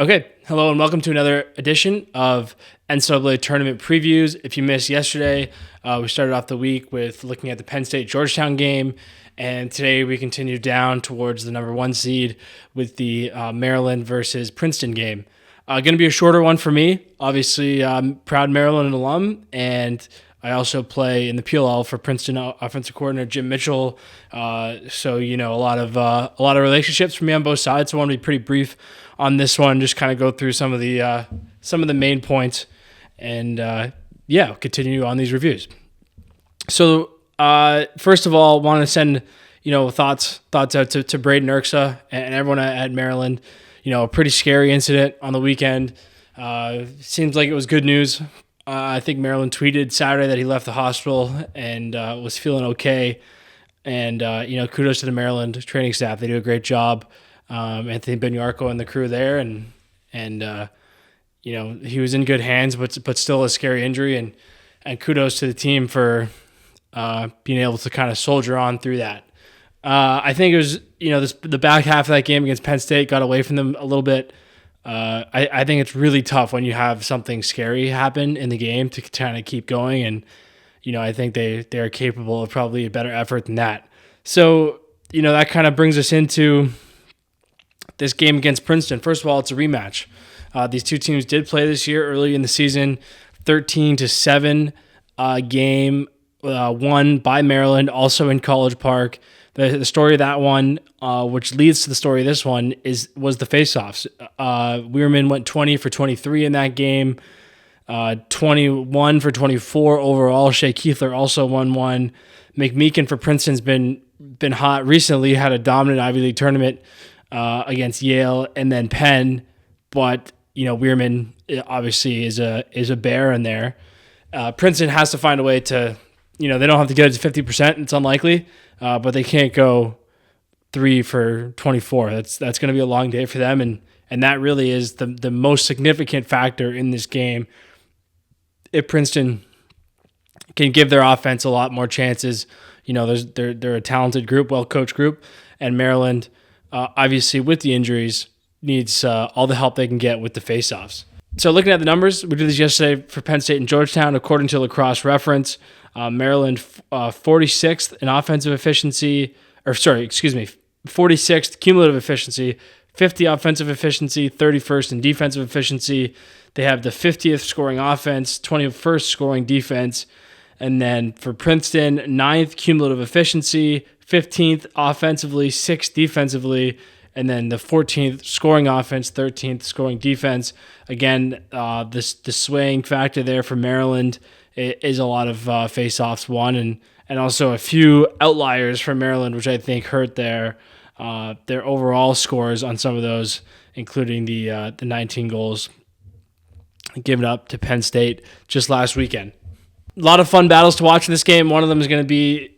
Okay, hello and welcome to another edition of NCAA tournament previews. If you missed yesterday, we started off the week with looking at the Penn State-Georgetown game, and today we continue down towards the number one seed with the Maryland versus Princeton game. Going to be a shorter one for me. Obviously, I'm proud Maryland alum, and I also play in the PLL for Princeton offensive coordinator Jim Mitchell. So a lot of relationships for me on both sides. So I want to be pretty brief on this one. Just kind of go through some of the main points, and continue on these reviews. So first of all, want to send thoughts out to Braden Erksa and everyone at Maryland. A pretty scary incident on the weekend. Seems like it was good news. I think Maryland tweeted Saturday that he left the hospital and was feeling okay. And, kudos to the Maryland training staff. They do a great job. Anthony Benyarko and the crew there. And he was in good hands, but still a scary injury. And kudos to the team for being able to kind of soldier on through that. I think it was, the back half of that game against Penn State got away from them a little bit. I think it's really tough when you have something scary happen in the game to kind of keep going. And, I think they are capable of probably a better effort than that. So, that kind of brings us into this game against Princeton. First of all, it's a rematch. These two teams did play this year early in the season, 13-7 game won by Maryland, also in College Park. The story of that one, which leads to the story of this one, was the faceoffs. Weirman went 20 for 23 in that game, 21 for 24 overall. Shea Keithler also won one. McMeekin for Princeton's been hot recently. Had a dominant Ivy League tournament against Yale and then Penn, but Weirman obviously is a bear in there. Princeton has to find a way to. They don't have to get it to 50%. It's unlikely, but they can't go 3 for 24. That's going to be a long day for them, and that really is the most significant factor in this game. If Princeton can give their offense a lot more chances, they're a talented group, well-coached group, and Maryland, obviously with the injuries, needs all the help they can get with the faceoffs. So looking at the numbers, we did this yesterday for Penn State and Georgetown, according to Lacrosse reference. Maryland 46th in offensive efficiency, 46th cumulative efficiency, 50 offensive efficiency, 31st in defensive efficiency. They have the 50th scoring offense, 21st scoring defense. And then for Princeton, 9th cumulative efficiency, 15th offensively, 6th defensively, and then the 14th scoring offense, 13th scoring defense. Again, the swaying factor there for Maryland is a lot of face-offs won, and also a few outliers for Maryland, which I think hurt their overall scores on some of those, including the 19 goals given up to Penn State just last weekend. A lot of fun battles to watch in this game. One of them is going to be,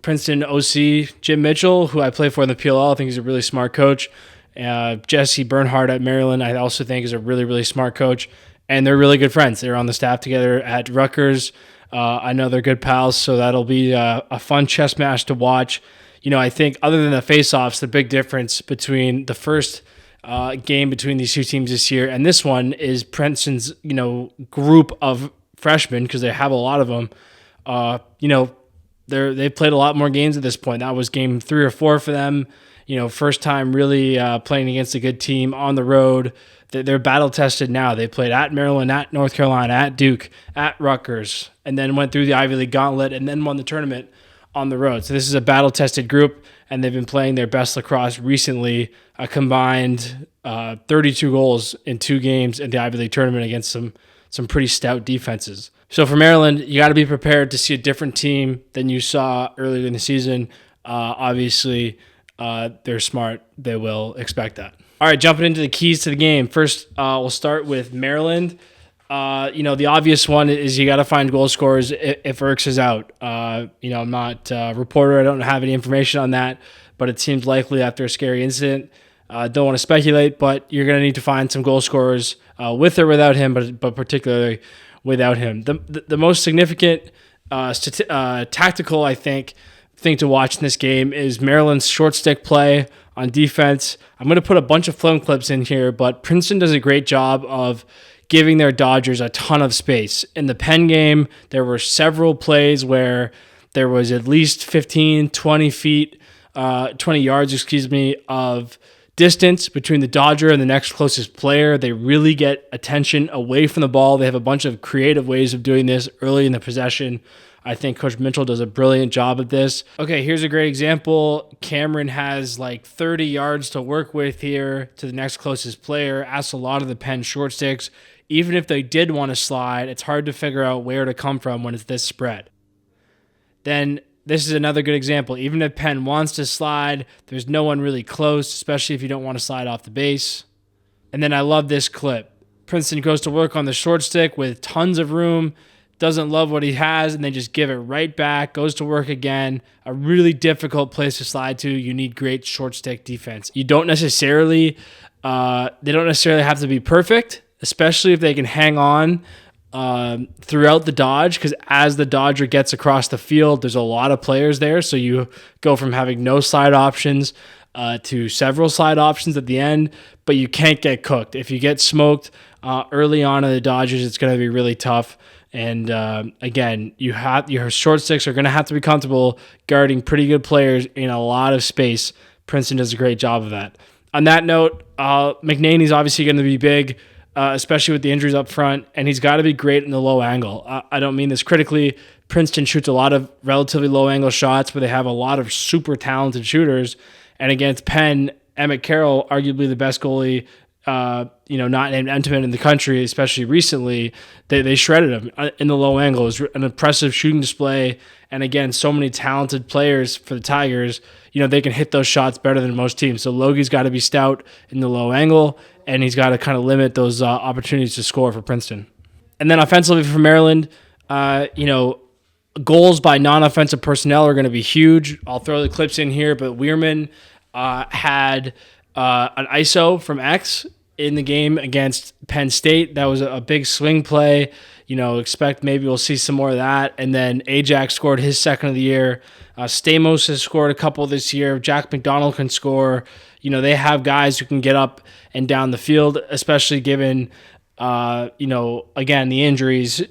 Princeton OC Jim Mitchell, who I play for in the PLL. I think he's a really smart coach. Jesse Bernhardt at Maryland, I also think is a really, really smart coach. And they're really good friends. They're on the staff together at Rutgers. I know they're good pals, so that'll be a fun chess match to watch. I think other than the face-offs, the big difference between the first game between these two teams this year and this one is Princeton's, group of freshmen, because they have a lot of them. They've played a lot more games at this point. That was game 3 or 4 for them. First time really playing against a good team on the road. They're battle tested now. They played at Maryland, at North Carolina, at Duke, at Rutgers, and then went through the Ivy League gauntlet and then won the tournament on the road. So this is a battle tested group, and they've been playing their best lacrosse recently. A combined 32 goals in 2 games in the Ivy League tournament against some pretty stout defenses. So for Maryland, you got to be prepared to see a different team than you saw earlier in the season. Obviously, they're smart. They will expect that. All right, jumping into the keys to the game. First, we'll start with Maryland. The obvious one is you got to find goal scorers if Erks is out. I'm not a reporter. I don't have any information on that, but it seems likely after a scary incident. Don't want to speculate, but you're going to need to find some goal scorers with or without him, but particularly without him. The most significant tactical, I think, thing to watch in this game is Maryland's short stick play on defense. I'm going to put a bunch of film clips in here, but Princeton does a great job of giving their Dodgers a ton of space. In the Penn game, there were several plays where there was at least 15, 20 feet, 20 yards, of distance between the Dodger and the next closest player. They really get attention away from the ball. They have a bunch of creative ways of doing this early in the possession. I think Coach Mitchell does a brilliant job of this. Okay, here's a great example. Cameron has like 30 yards to work with here to the next closest player. Asks a lot of the Penn short sticks. Even if they did want to slide, it's hard to figure out where to come from when it's this spread. Then this is another good example. Even if Penn wants to slide, there's no one really close, especially if you don't want to slide off the base. And then I love this clip. Princeton goes to work on the short stick with tons of room, doesn't love what he has, and then just give it right back, goes to work again. A really difficult place to slide to. You need great short stick defense. They don't necessarily have to be perfect, especially if they can hang on throughout the dodge, because as the Dodger gets across the field, there's a lot of players there, so you go from having no slide options to several slide options at the end, but you can't get cooked. If you get smoked early on in the Dodgers, it's going to be really tough. And again, your short sticks are going to have to be comfortable guarding pretty good players in a lot of space. Princeton does a great job of that. On that note, McNaney's obviously going to be big, especially with the injuries up front, and he's got to be great in the low angle. I don't mean this critically. Princeton shoots a lot of relatively low angle shots, but they have a lot of super talented shooters. And against Penn, Emmett Carroll, arguably the best goalie, not named Entenmann in the country, especially recently, they shredded him in the low angle. It was an impressive shooting display. And again, so many talented players for the Tigers, they can hit those shots better than most teams. So Logie's got to be stout in the low angle, and he's got to kind of limit those opportunities to score for Princeton. And then offensively for Maryland, goals by non-offensive personnel are going to be huge. I'll throw the clips in here, but Weirman had an ISO from X in the game against Penn State. That was a big swing play. Expect maybe we'll see some more of that. And then Ajax scored his second of the year. Stamos has scored a couple this year. Jack McDonald can score. They have guys who can get up and down the field, especially given, again, the injuries.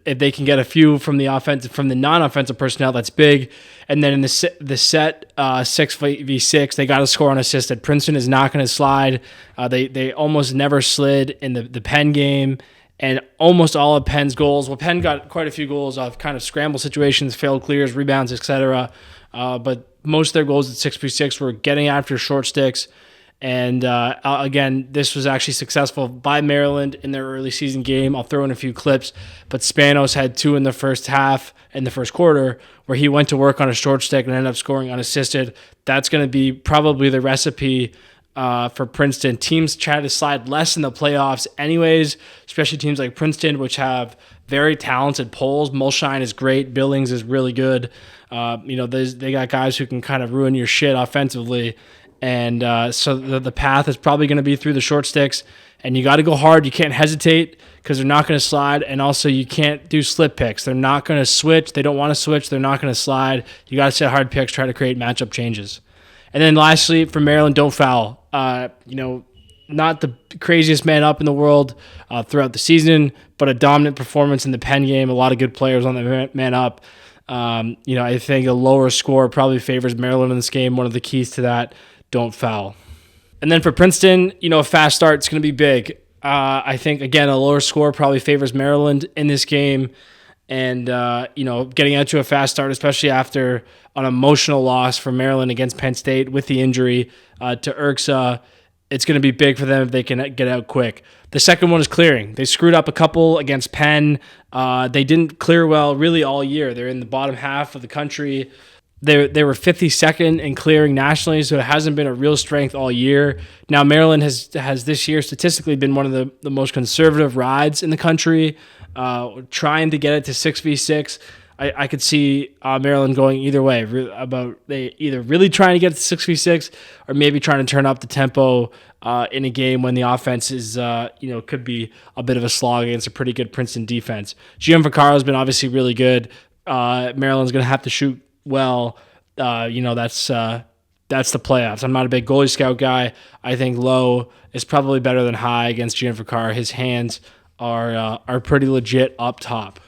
If they can get a few from the non-offensive personnel, that's big. And then in the set 6v6, they got to score unassisted. Princeton is not going to slide. They almost never slid in the Penn game, and almost all of Penn's goals. Well, Penn got quite a few goals off kind of scramble situations, failed clears, rebounds, etc. But most of their goals at 6v6 were getting after short sticks. And again, this was actually successful by Maryland in their early season game. I'll throw in a few clips, but Spanos had 2 in the first half, in the first quarter, where he went to work on a short stick and ended up scoring unassisted. That's going to be probably the recipe for Princeton. Teams try to slide less in the playoffs anyways, especially teams like Princeton, which have very talented poles. Mulshine is great. Billings is really good. They got guys who can kind of ruin your shit offensively. And so the path is probably going to be through the short sticks, and you got to go hard. You can't hesitate because they're not going to slide, and also you can't do slip picks. They're not going to switch. They don't want to switch. They're not going to slide. You got to set hard picks, try to create matchup changes. And then lastly, for Maryland, don't foul. Not the craziest man up in the world throughout the season, but a dominant performance in the Penn game. A lot of good players on the man up. I think a lower score probably favors Maryland in this game. One of the keys to that, don't foul. And then for Princeton, a fast start is going to be big. I think, again, a lower score probably favors Maryland in this game. And, getting out to a fast start, especially after an emotional loss for Maryland against Penn State with the injury to Urksa, it's going to be big for them if they can get out quick. The second one is clearing. They screwed up a couple against Penn. They didn't clear well really all year. They're in the bottom half of the country. They were 52nd in clearing nationally, so it hasn't been a real strength all year. Now, Maryland has this year statistically been one of the most conservative rides in the country, trying to get it to 6v6. I could see Maryland going either way. They either really trying to get it to 6v6 or maybe trying to turn up the tempo in a game when the offense is could be a bit of a slog against a pretty good Princeton defense. GM Vaccaro has been obviously really good. Maryland's going to have to shoot well that's the playoffs. I'm not a big goalie scout guy. I think low is probably better than high against Jennifer Carr. His hands are pretty legit up top.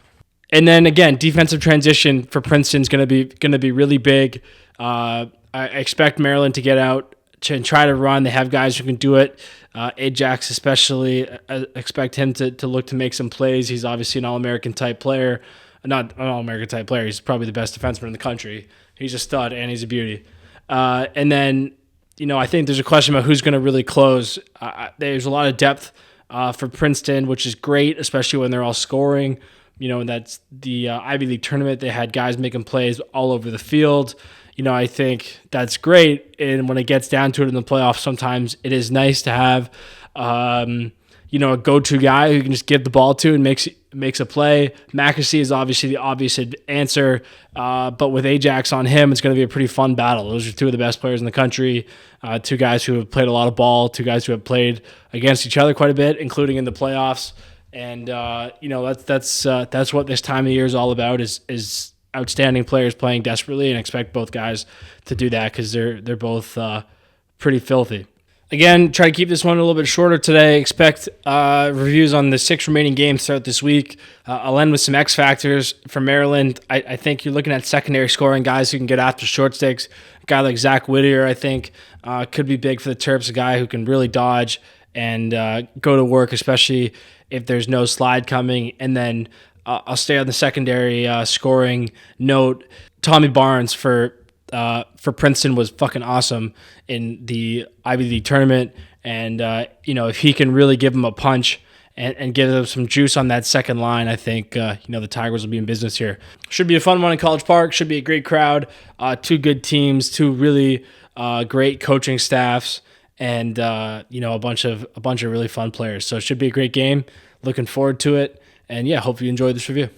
And then again, defensive transition for Princeton's going to be really big. I expect Maryland to get out and try to run. They have guys who can do it. Ajax especially, expect him to look to make some plays. He's obviously an All-American type player. Not an All-American type player. He's probably the best defenseman in the country. He's a stud and he's a beauty. And then, I think there's a question about who's going to really close. There's a lot of depth for Princeton, which is great, especially when they're all scoring. And that's the Ivy League tournament. They had guys making plays all over the field. I think that's great. And when it gets down to it in the playoffs, sometimes it is nice to have, a go-to guy who can just give the ball to and makes a play. McAsee is obviously the obvious answer, but with Ajax on him, it's going to be a pretty fun battle. Those are two of the best players in the country, two guys who have played a lot of ball, two guys who have played against each other quite a bit, including in the playoffs. And that's what this time of year is all about is outstanding players playing desperately, and expect both guys to do that because they're both pretty filthy. Again, try to keep this one a little bit shorter today. Expect reviews on the 6 remaining games throughout this week. I'll end with some X factors for Maryland. I think you're looking at secondary scoring guys who can get after short sticks. A guy like Zach Whittier, I think, could be big for the Terps, a guy who can really dodge and go to work, especially if there's no slide coming. And then I'll stay on the secondary scoring note. Tommy Barnes for Princeton was fucking awesome in the Ivy League tournament. And, if he can really give them a punch and give them some juice on that second line, I think, the Tigers will be in business here. Should be a fun one in College Park. Should be a great crowd. Two good teams, two really great coaching staffs, and, a bunch of really fun players. So it should be a great game. Looking forward to it. And yeah, hope you enjoyed this review.